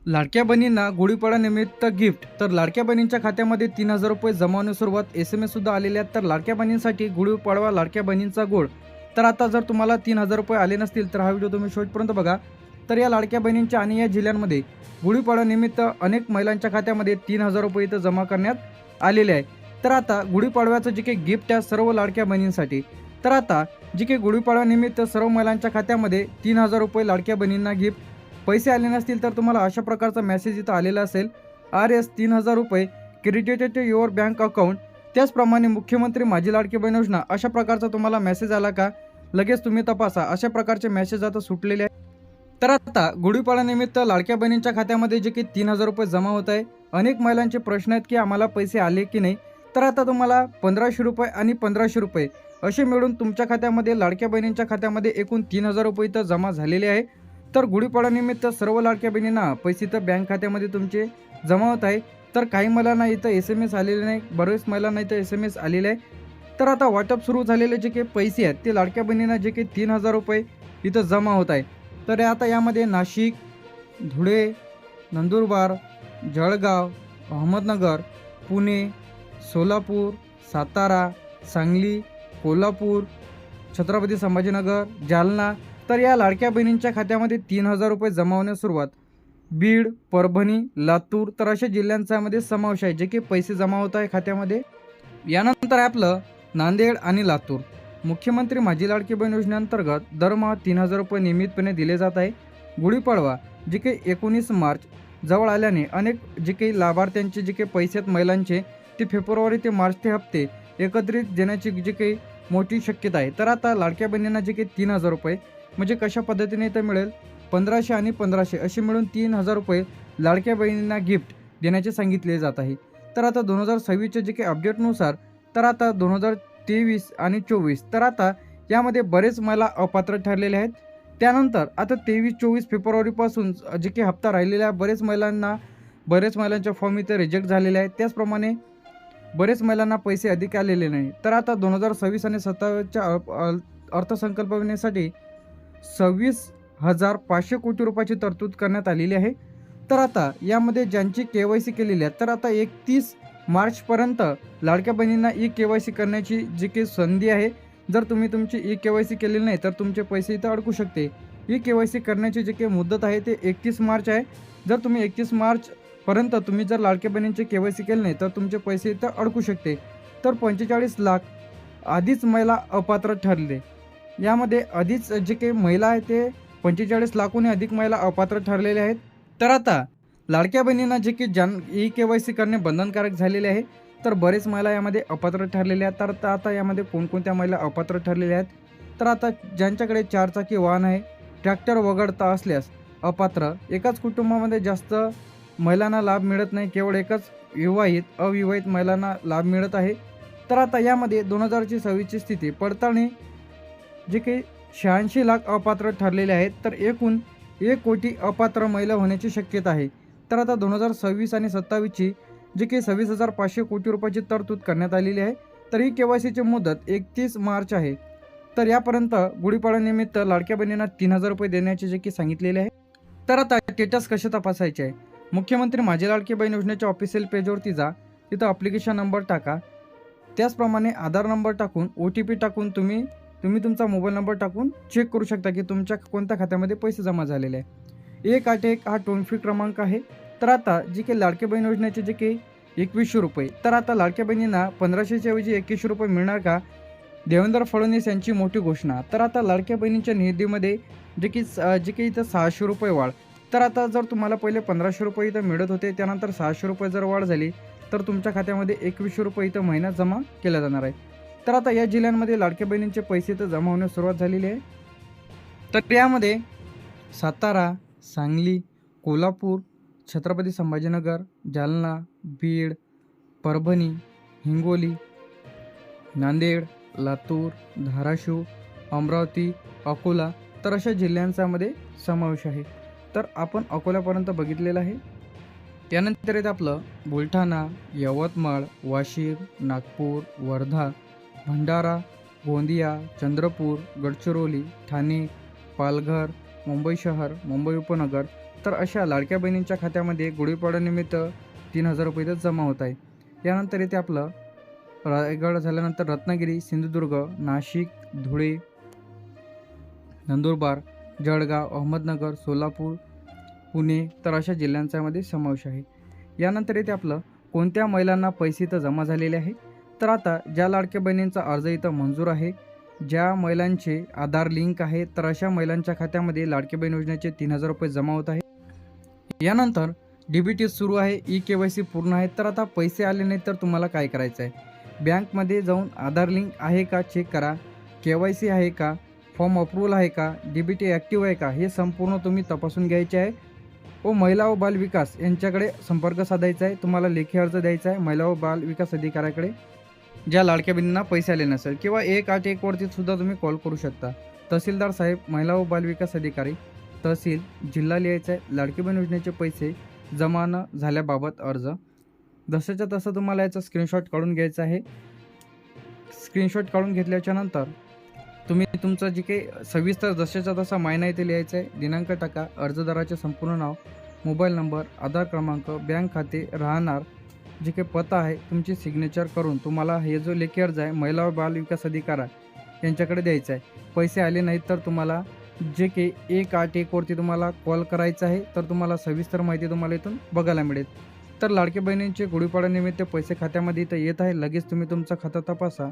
लाडक्या बहिणींना गुढीपाडव्यानिमित्त गिफ्ट. तर लाडक्या बहिणींच्या खात्यामध्ये 3,000 रुपये जमा होण्यास सुरुवात. SMS सुद्धा आलेले आहेत. तर लाडक्या बहिणींसाठी गुढीपाडवा लाडक्या बहिणींचा गोड. तर आता जर तुम्हाला 3,000 रुपये आले नसतील तर हा व्हिडिओ तुम्ही शेवटपर्यंत बघा. तर या लाडक्या बहिणींच्या आणि या जिल्ह्यांमध्ये गुढीपाडव्यानिमित्त अनेक महिलांच्या खात्यामध्ये 3,000 रुपये इथं जमा करण्यात आलेले आहे. तर आता गुढीपाडव्याचं जे काही गिफ्ट आहे सर्व लाडक्या बहिणींसाठी. तर आता जे काही गुढीपाडव्यानिमित्त सर्व महिलांच्या खात्यामध्ये 3,000 रुपये लाडक्या बहिणींना गिफ्ट. पैसे आले नसतील तर तुम्हाला अशा प्रकारचा मेसेज इथं आलेला असेल. RS 3,000 रुपये credited to your bank account. त्याचप्रमाणे मुख्यमंत्री माझी लाडकी बहीण योजना अशा प्रकारचा तुम्हाला मेसेज आला का लगेच तुम्ही तपासा. अशा प्रकारचे मेसेज आता सुटलेले आहेत. तर आता गुढीपाडव्यानिमित्त लाडक्या बहिणींच्या खात्यामध्ये जे की 3,000 रुपये जमा होत आहे. अनेक महिलांचे प्रश्न आहेत की आम्हाला पैसे आले की नाही. तर आता तुम्हाला 1,500 रुपये आणि 1,500 रुपये असे मिळून तुमच्या खात्यामध्ये लाडक्या बहिणींच्या खात्यामध्ये एकूण 3,000 रुपये इथं जमा झालेले आहे. तर गुढीपाडव्यानिमित्त सर्व लाडक्या बहिणींना पैसे तर बँक खात्यामध्ये तुमचे जमा होत आहे. तर काही महिलांना इथं SMS आलेले नाही, बरेच महिलांना इथं SMS आलेले आहे. तर आता वाटप सुरू झालेले जे काही पैसे आहेत ते लाडक्या बहिणींना जे काही 3,000 रुपये इथं जमा होत आहे. तर आता यामध्ये नाशिक, धुळे, नंदुरबार, जळगाव, अहमदनगर, पुणे, सोलापूर, सातारा, सांगली, कोल्हापूर, छत्रपती संभाजीनगर, जालना. तर या लाडक्या बहिणींच्या खात्यामध्ये 3,000 रुपये जमा होण्यास सुरुवात. बीड, परभणी, लातूर तर अशा जिल्ह्यांचा समावेश आहे जे की पैसे जमा होत आहे खात्यामध्ये. यानंतर आहे आपलं नांदेड आणि लातूर. मुख्यमंत्री माझी लाडकी बहीण योजनेअंतर्गत दरमहा 3,000 रुपये नियमितपणे दिले जात आहे. गुढीपाडवा जे काही 19 मार्च जवळ आल्याने अनेक जे काही लाभार्थ्यांचे जे काही पैसे आहेत महिलांचे ते फेब्रुवारी ते मार्च ते हप्ते एकत्रित देण्याची जी काही मोठी शक्यता आहे. तर आता लाडक्या बहिणींना जे काही 3,000 रुपये म्हणजे कशा पद्धतीने इथं मिळेल 1,500 आणि 1,500 असे मिळून 3,000 रुपये लाडक्या बहिणींना गिफ्ट देण्याचे सांगितले जात आहे. तर आता 2026च्या जे काही अपडेटनुसार तर आता 2023 आणि 24 तर आता यामध्ये बरेच महिला अपात्र ठरलेले आहेत. त्यानंतर आता 23-24 फेब्रुवारीपासून जे काही हप्ता राहिलेला आहे बरेच महिलांच्या फॉर्म इथे रिजेक्ट झालेले आहेत. त्याचप्रमाणे बरेच महिलांना पैसे अधिक आलेले नाही. तर आता 2026 आणि 27च्या अर्थसंकल्पनेसाठी 26,500 कोटी रुपयाची तरतूद करण्यात आलेली आहे. तर आता यामध्ये ज्यांची KYC केलेली आहे तर आता 31 मार्चपर्यंत लाडक्या बहिणींना KYC करण्याची जी काही संधी आहे. जर तुम्ही तुमची KYC केलेली नाही तर तुमचे पैसे इथं अडकू शकते. KYC करण्याची जी काही मुदत आहे ते 31 मार्च आहे. जर तुम्ही 31 मार्चपर्यंत तुम्ही जर लाडक्या बहिणींचे KYC केले नाही तर तुमचे पैसे इथं अडकू शकते. तर 45 लाख आधीच महिला अपात्र ठरले. यामध्ये आधीच जे काही महिला आहेत ते 45 लाखहून अधिक महिला अपात्र ठरलेले आहेत. तर आता लाडक्या बहिणींना जे की KYC करणे बंधनकारक झालेले आहे. तर बरेच महिला यामध्ये अपात्र ठरलेल्या आहेत. तर आता यामध्ये कोणकोणत्या महिला अपात्र ठरलेल्या आहेत. तर आता ज्यांच्याकडे 4 चाकी वाहन आहे, ट्रॅक्टर वगळता असल्यास अपात्र. एकाच कुटुंबामध्ये जास्त महिलांना लाभ मिळत नाही, केवळ एकच अविवाहित महिलांना लाभ मिळत आहे. तर आता यामध्ये 2026ची स्थिती पडताळणी जे काही 86 लाख अपात्र ठरलेले आहेत. तर एकूण 1 कोटी अपात्र महिला होण्याची शक्यता आहे. तर आता 2026 आणि 27ची जे काही 26,500 कोटी रुपयाची तरतूद करण्यात आलेली आहे. तर ही KYCची मुदत 31 मार्च आहे. तर यापर्यंत गुढीपाडव्यानिमित्त लाडक्या बहिणींना 3,000 रुपये देण्याचे जे की सांगितलेले आहे. तर आता स्टेटस कसे तपासायचे आहे. मुख्यमंत्री माझी लाडकी बहीण योजनेच्या ऑफिशियल पेजवरती जा. तिथं ॲप्लिकेशन नंबर टाका. त्याचप्रमाणे आधार नंबर टाकून OTP टाकून तुम्ही तुमचा मोबाईल नंबर टाकून चेक करू शकता की तुमच्या कोणत्या खात्यामध्ये पैसे जमा झालेले आहे. 181 हा टोल फ्री क्रमांक आहे. तर आता जे काही लाडकी बहीण योजनेचे जे काही 2,100 रुपये तर आता लाडक्या बहिणींना 1,500च्या ऐवजी 2,100 रुपये मिळणार का. देवेंद्र फडणवीस यांची मोठी घोषणा. तर आता लाडक्या बहिणींच्या निधीमध्ये जे काही इथं 600 रुपये वाढ. तर आता जर तुम्हाला पहिले 1,500 रुपये इथं मिळत होते त्यानंतर 600 रुपये जर वाढ झाली तर तुमच्या खात्यामध्ये 2,100 रुपये इथं महिन्यात जमा केल्या जाणार आहे. तर आता या जिल्ह्यांमध्ये लाडक्या बहिणींचे पैसे तर जमा होण्यास सुरुवात झालेली आहे. तर यामध्ये सातारा, सांगली, कोल्हापूर, छत्रपती संभाजीनगर, जालना, बीड, परभणी, हिंगोली, नांदेड, लातूर, धाराशिव, अमरावती, अकोला तर अशा जिल्ह्यांचा समावेश आहे. तर आपण अकोल्यापर्यंत बघितलेलं आहे. त्यानंतर येतं आपलं बुलढाणा, यवतमाळ, वाशिम, नागपूर, वर्धा, भंडारा, गोंदिया, चंद्रपूर, गडचिरोली, ठाणे, पालघर, मुंबई शहर, मुंबई उपनगर तर अशा लाडक्या बहिणींच्या खात्यामध्ये गुढीपाडव्यानिमित्त 3,000 रुपये इथं जमा होत आहे. यानंतर इथे आपलं रायगड झाल्यानंतर रत्नागिरी, सिंधुदुर्ग, नाशिक, धुळे, नंदुरबार, जळगाव, अहमदनगर, सोलापूर, पुणे तर अशा जिल्ह्यांचा यामध्ये समावेश आहे. यानंतर इथे आपलं कोणत्या महिलांना पैसे इथं जमा झालेले आहे. तर आता ज्या लाडक्या बहिणींचा अर्ज इथं मंजूर आहे, ज्या महिलांचे आधार लिंक आहे, तर अशा महिलांच्या खात्यामध्ये लाडकी बहीण योजनेचे 3,000 रुपये जमा होत आहे. यानंतर DBT सुरू आहे, KYC पूर्ण आहे. तर आता पैसे आले नाही तर तुम्हाला काय करायचं आहे, बँकमध्ये जाऊन आधार लिंक आहे का चेक करा, KYC आहे का, फॉर्म अप्रूव्हल आहे का, DBT ॲक्टिव्ह आहे का, हे संपूर्ण तुम्ही तपासून घ्यायचे आहे व महिला व बाल विकास यांच्याकडे संपर्क साधायचा आहे. तुम्हाला लेखी अर्ज द्यायचा आहे महिला व बाल विकास अधिकाऱ्याकडे, ज्या लाडक्या बहिणींना पैसे आले नसेल, किंवा 181 वरती सुद्धा तुम्ही कॉल करू शकता. तहसीलदार साहेब, महिला व बाल विकास अधिकारी, तहसील, जिल्हा लिहायचा आहे. लाडकी बहीण योजनेचे पैसे जमा न झाल्याबाबत अर्ज. जसंच्या तसं तुम्हाला याचा स्क्रीनशॉट काढून घ्यायचा आहे. स्क्रीनशॉट काढून घेतल्याच्या नंतर तुम्ही तुमचं जे काही सविस्तर जशाच्या तसा मायना इथे लिहायचा आहे. दिनांक टाका, अर्जदाराचे संपूर्ण नाव, मोबाईल नंबर, आधार क्रमांक, बँक खाते, राहणार, जे काही पत्ता आहे, तुमची सिग्नेचर करून तुम्हाला हे जो लेखी अर्ज आहे महिला व बाल विकास अधिकारी यांच्याकडे द्यायचा आहे. पैसे आले नाहीत तर तुम्हाला जे काही 181 वरती तुम्हाला कॉल करायचा आहे. तर तुम्हाला सविस्तर माहिती तुम्हाला इथून बघायला मिळेल. तर लाडक्या बहिणींचे गुढीपाडव्यानिमित्त पैसे खात्यामध्ये इथं येत आहे. लगेच तुम्ही तुमचा खाता तपासा.